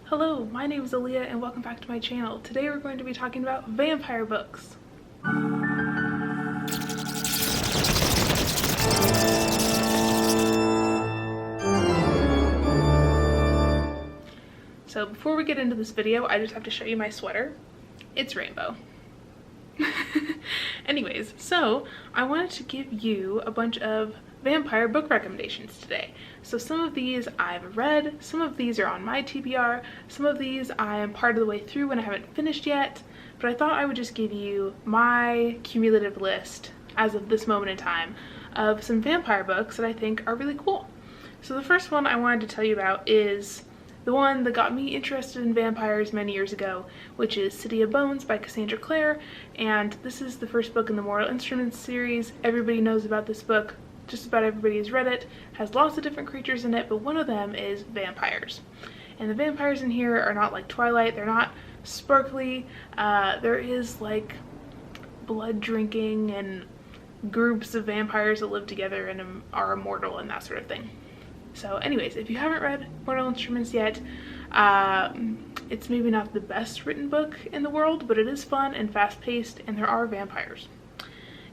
Hello, my name is Aaliyah and welcome back to my channel. Today we're going to be talking about vampire books. So before we get into this video, I just have to show you my sweater. It's rainbow. Anyways, so I wanted to give you a bunch of vampire book recommendations today. So some of these I've read, some of these are on my TBR, some of these I am part of the way through and I haven't finished yet, but I thought I would just give you my cumulative list as of this moment in time of some vampire books that I think are really cool. So the first one I wanted to tell you about is the one that got me interested in vampires many years ago, which is City of Bones by Cassandra Clare, and this is the first book in the Mortal Instruments series. Everybody knows about this book. Just about everybody has read it. Has lots of different creatures in it, but one of them is vampires. And the vampires in here are not like Twilight. They're not sparkly. There is like blood drinking and groups of vampires that live together and are immortal and that sort of thing. So anyways, if you haven't read Mortal Instruments yet, it's maybe not the best written book in the world, but it is fun and fast-paced, and there are vampires.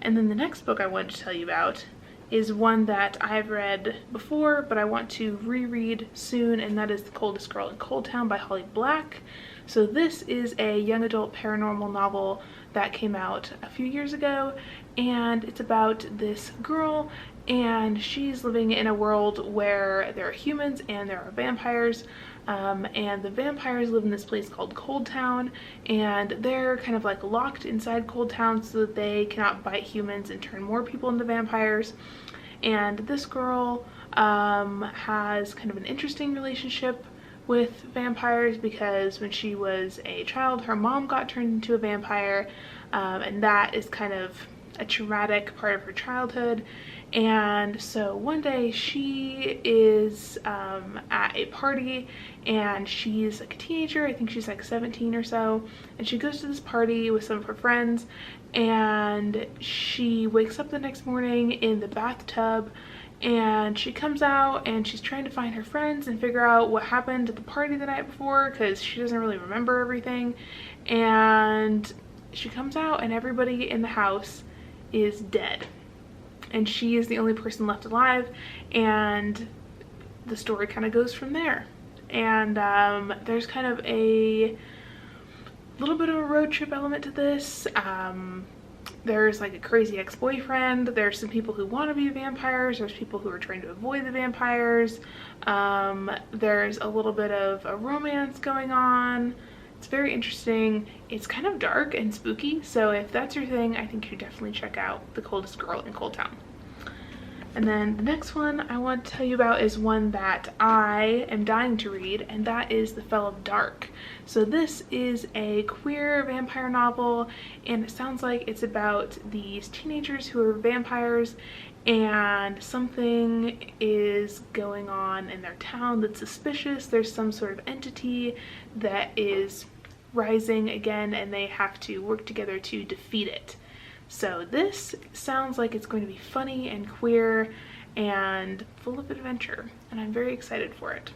And then the next book I wanted to tell you about is one that I've read before, but I want to reread soon, and that is The Coldest Girl in Coldtown by Holly Black. So this is a young adult paranormal novel that came out a few years ago, and it's about this girl, and she's living in a world where there are humans and there are vampires, and the vampires live in this place called Coldtown, and they're kind of like locked inside Coldtown so that they cannot bite humans and turn more people into vampires. And this girl has kind of an interesting relationship with vampires because when she was a child, her mom got turned into a vampire, and that is kind of a traumatic part of her childhood. And so one day she is at a party, and she's like a teenager. I think she's like 17 or so, and she goes to this party with some of her friends, and she wakes up the next morning in the bathtub, and she comes out and she's trying to find her friends and figure out what happened at the party the night before because she doesn't really remember everything. And she comes out and everybody in the house is dead, and she is the only person left alive, and the story kind of goes from there. And there's kind of a little bit of a road trip element to this. There's like a crazy ex-boyfriend, there's some people who want to be vampires, there's people who are trying to avoid the vampires, there's a little bit of a romance going on. It's very interesting. It's kind of dark and spooky, so if that's your thing, I think you should definitely check out The Coldest Girl in Coldtown. And then the next one I want to tell you about is one that I am dying to read, and that is The Fell of Dark. So this is a queer vampire novel, and it sounds like it's about these teenagers who are vampires, and something is going on in their town that's suspicious. There's some sort of entity that is rising again, and they have to work together to defeat it. So this sounds like it's going to be funny and queer and full of adventure, and I'm very excited for it.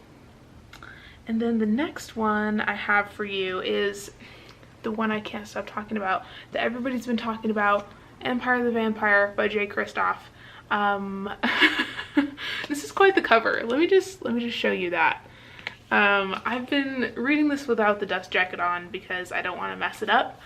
And then the next one I have for you is the one I can't stop talking about, that everybody's been talking about, Empire the Vampire by Jay Kristoff. This is quite the cover. Let me just show you that. I've been reading this without the dust jacket on because I don't want to mess it up.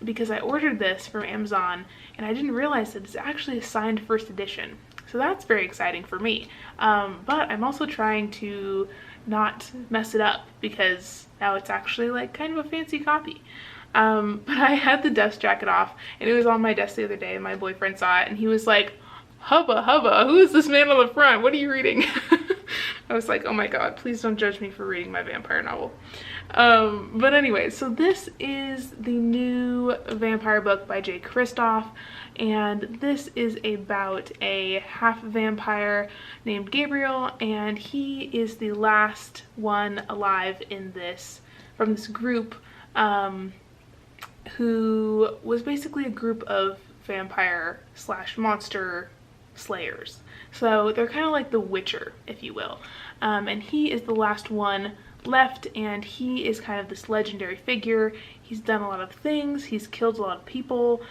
Because I ordered this from Amazon and I didn't realize that it's actually a signed first edition. So that's very exciting for me. But I'm also trying to not mess it up because now it's actually like kind of a fancy copy. But I had the dust jacket off and it was on my desk the other day, and my boyfriend saw it and he was like, "Hubba hubba, who is this man on the front? What are you reading?" I was like, oh my god, please don't judge me for reading my vampire novel. But anyway, so this is the new vampire book by Jay Kristoff, and this is about a half vampire named Gabriel, and he is the last one alive in this, from this group, who was basically a group of vampire slash monster slayers. So they're kind of like the Witcher, if you will. And he is the last one left, and he is kind of this legendary figure. He's done a lot of things. He's killed a lot of people.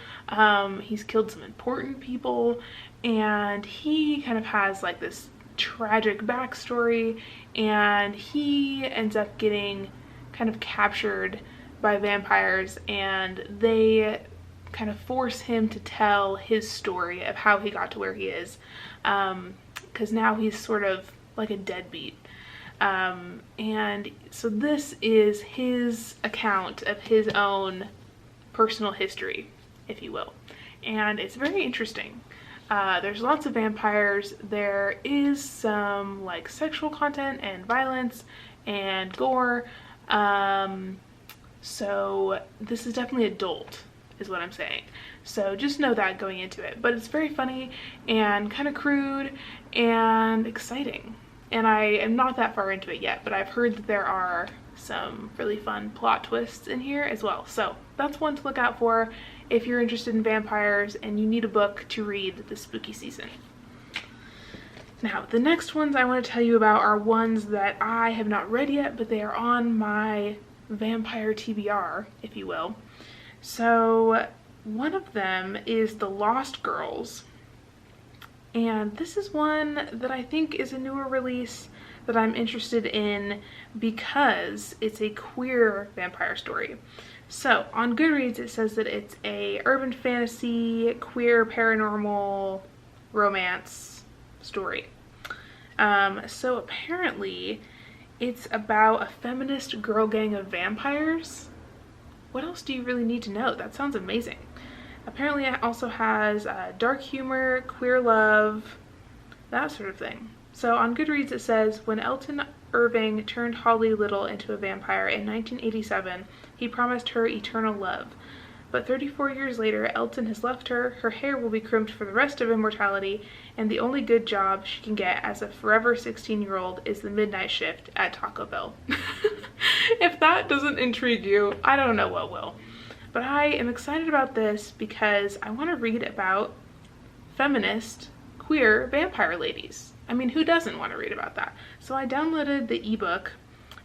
He's killed some important people, and he kind of has like this tragic backstory, and he ends up getting kind of captured by vampires, and they kind of force him to tell his story of how he got to where he is, because now he's sort of like a deadbeat. And so this is his account of his own personal history, if you will, and it's very interesting. There's lots of vampires. There is some like sexual content and violence and gore, so this is definitely adult, is what I'm saying. So just know that going into it. But it's very funny and kind of crude and exciting. And I am not that far into it yet, but I've heard that there are some really fun plot twists in here as well. So that's one to look out for if you're interested in vampires and you need a book to read this spooky season. Now, the next ones I want to tell you about are ones that I have not read yet, but they are on my vampire TBR, if you will. So one of them is The Lost Girls, and this is one that I think is a newer release that I'm interested in because it's a queer vampire story. So on Goodreads it says that it's a urban fantasy, queer, paranormal, romance story. So apparently it's about a feminist girl gang of vampires. What else do you really need to know? That sounds amazing. Apparently it also has dark humor, queer love, that sort of thing. So on Goodreads it says, when Elton Irving turned Holly Little into a vampire in 1987, he promised her eternal love. But 34 years later, Elton has left her, her hair will be crimped for the rest of immortality, and the only good job she can get as a forever 16-year-old is the midnight shift at Taco Bell. If that doesn't intrigue you, I don't know what will. But I am excited about this because I want to read about feminist, queer vampire ladies. I mean, who doesn't want to read about that? So I downloaded the ebook.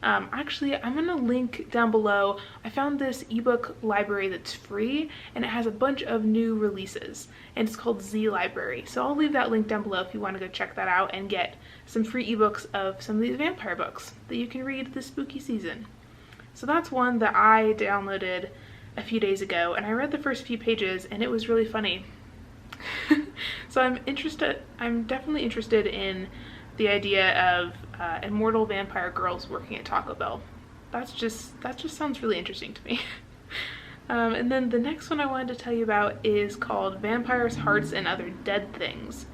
Actually, I'm going to link down below. I found this ebook library that's free, and it has a bunch of new releases, and it's called Z Library. So I'll leave that link down below if you want to go check that out and get some free ebooks of some of these vampire books that you can read this spooky season. So that's one that I downloaded a few days ago, and I read the first few pages, and it was really funny. So I'm definitely interested in the idea of immortal vampire girls working at Taco Bell. That just sounds really interesting to me. And then the next one I wanted to tell you about is called Vampires, Hearts, and Other Dead Things.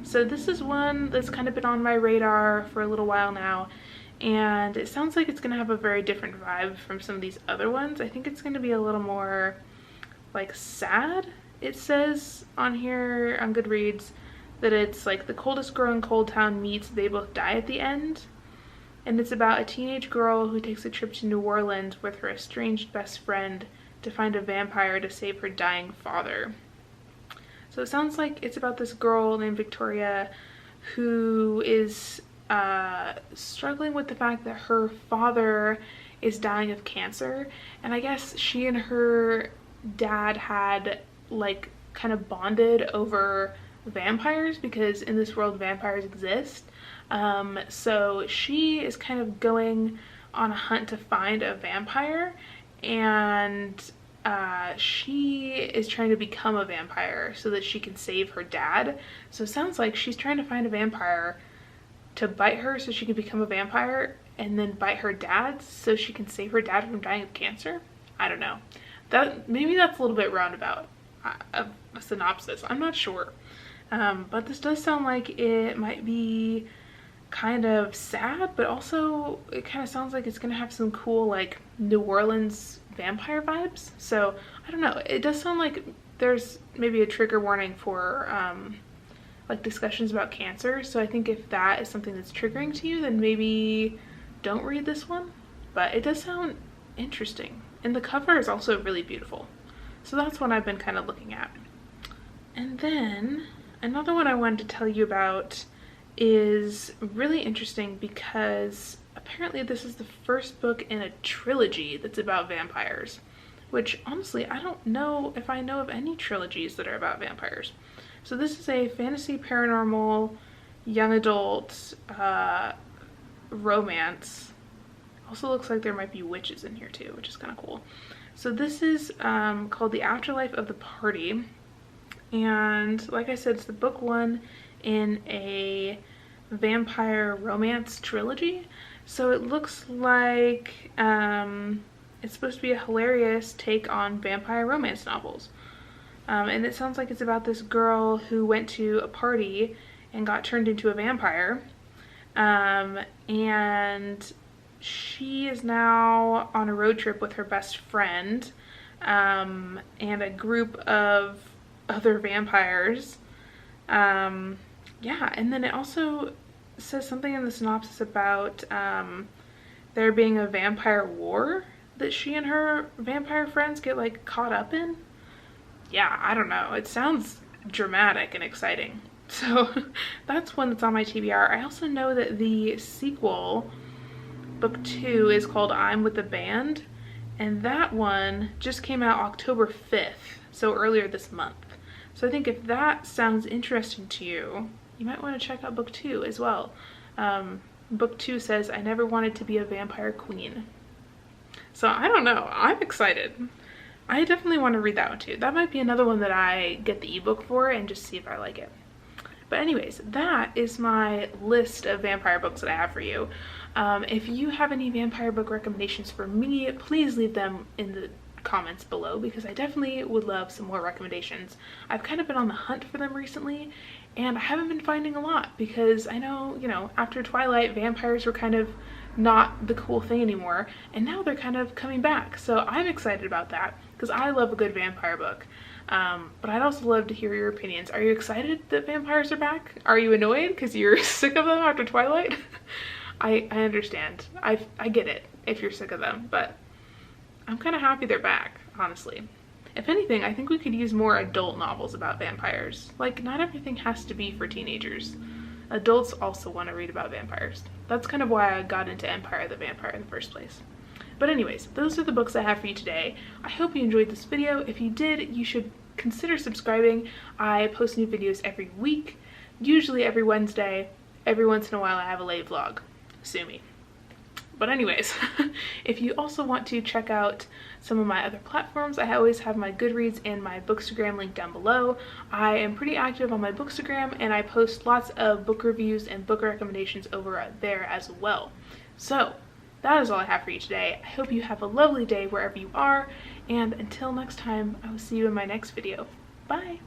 So this is one that's kind of been on my radar for a little while now, and it sounds like it's going to have a very different vibe from some of these other ones. I think it's going to be a little more like sad. It says on here on Goodreads that it's like the coldest girl in Coldtown meets They Both Die at the End. And it's about a teenage girl who takes a trip to New Orleans with her estranged best friend to find a vampire to save her dying father. So it sounds like it's about this girl named Victoria who is struggling with the fact that her father is dying of cancer. And I guess she and her dad had like kind of bonded over vampires because in this world vampires exist. So she is kind of going on a hunt to find a vampire, and she is trying to become a vampire so that she can save her dad. So it sounds like she's trying to find a vampire to bite her so she can become a vampire, and then bite her dad so she can save her dad from dying of cancer. I don't know. Maybe that's a little bit roundabout a synopsis. I'm not sure. But this does sound like it might be kind of sad, but also it kind of sounds like it's gonna have some cool like New Orleans vampire vibes. So I don't know, it does sound like there's maybe a trigger warning for like discussions about cancer. So I think if that is something that's triggering to you, then maybe don't read this one. But it does sound interesting, and the cover is also really beautiful. So that's one I've been kind of looking at. And then Another one I wanted to tell you about is really interesting because apparently this is the first book in a trilogy that's about vampires, which honestly I don't know if I know of any trilogies that are about vampires. So this is a fantasy paranormal young adult romance. Also looks like there might be witches in here too, which is kind of cool. So this is called The Afterlife of the Party, and like I said, it's the book one in a vampire romance trilogy. So it looks like it's supposed to be a hilarious take on vampire romance novels. And it sounds like it's about this girl who went to a party and got turned into a vampire. And she is now on a road trip with her best friend and a group of other vampires. Yeah, and then it also says something in the synopsis about there being a vampire war that she and her vampire friends get like caught up in. Yeah, I don't know. It sounds dramatic and exciting. So that's one that's on my TBR. I also know that the sequel, book 2, is called I'm with the Band, and that one just came out October 5th, so earlier this month. So I think if that sounds interesting to you, you might want to check out book 2 as well. Book 2 says, I never wanted to be a vampire queen. So I don't know, I'm excited. I definitely want to read that one too. That might be another one that I get the ebook for and just see if I like it. But anyways, that is my list of vampire books that I have for you. If you have any vampire book recommendations for me, please leave them in the comments below, because I definitely would love some more recommendations. I've kind of been on the hunt for them recently, and I haven't been finding a lot because I know, you know, after Twilight, vampires were kind of not the cool thing anymore, and now they're kind of coming back. So I'm excited about that because I love a good vampire book. But I'd also love to hear your opinions. Are you excited that vampires are back? Are you annoyed because you're sick of them after Twilight? I understand. I get it if you're sick of them, but I'm kind of happy they're back, honestly. If anything, I think we could use more adult novels about vampires. Like, not everything has to be for teenagers. Adults also want to read about vampires. That's kind of why I got into Empire the Vampire in the first place. But anyways, those are the books I have for you today. I hope you enjoyed this video. If you did, you should consider subscribing. I post new videos every week, usually every Wednesday. Every once in a while I have a late vlog. Sue me. But anyways, if you also want to check out some of my other platforms, I always have my Goodreads and my Bookstagram link down below. I am pretty active on my Bookstagram, and I post lots of book reviews and book recommendations over there as well. So that is all I have for you today. I hope you have a lovely day wherever you are, and until next time, I will see you in my next video. Bye!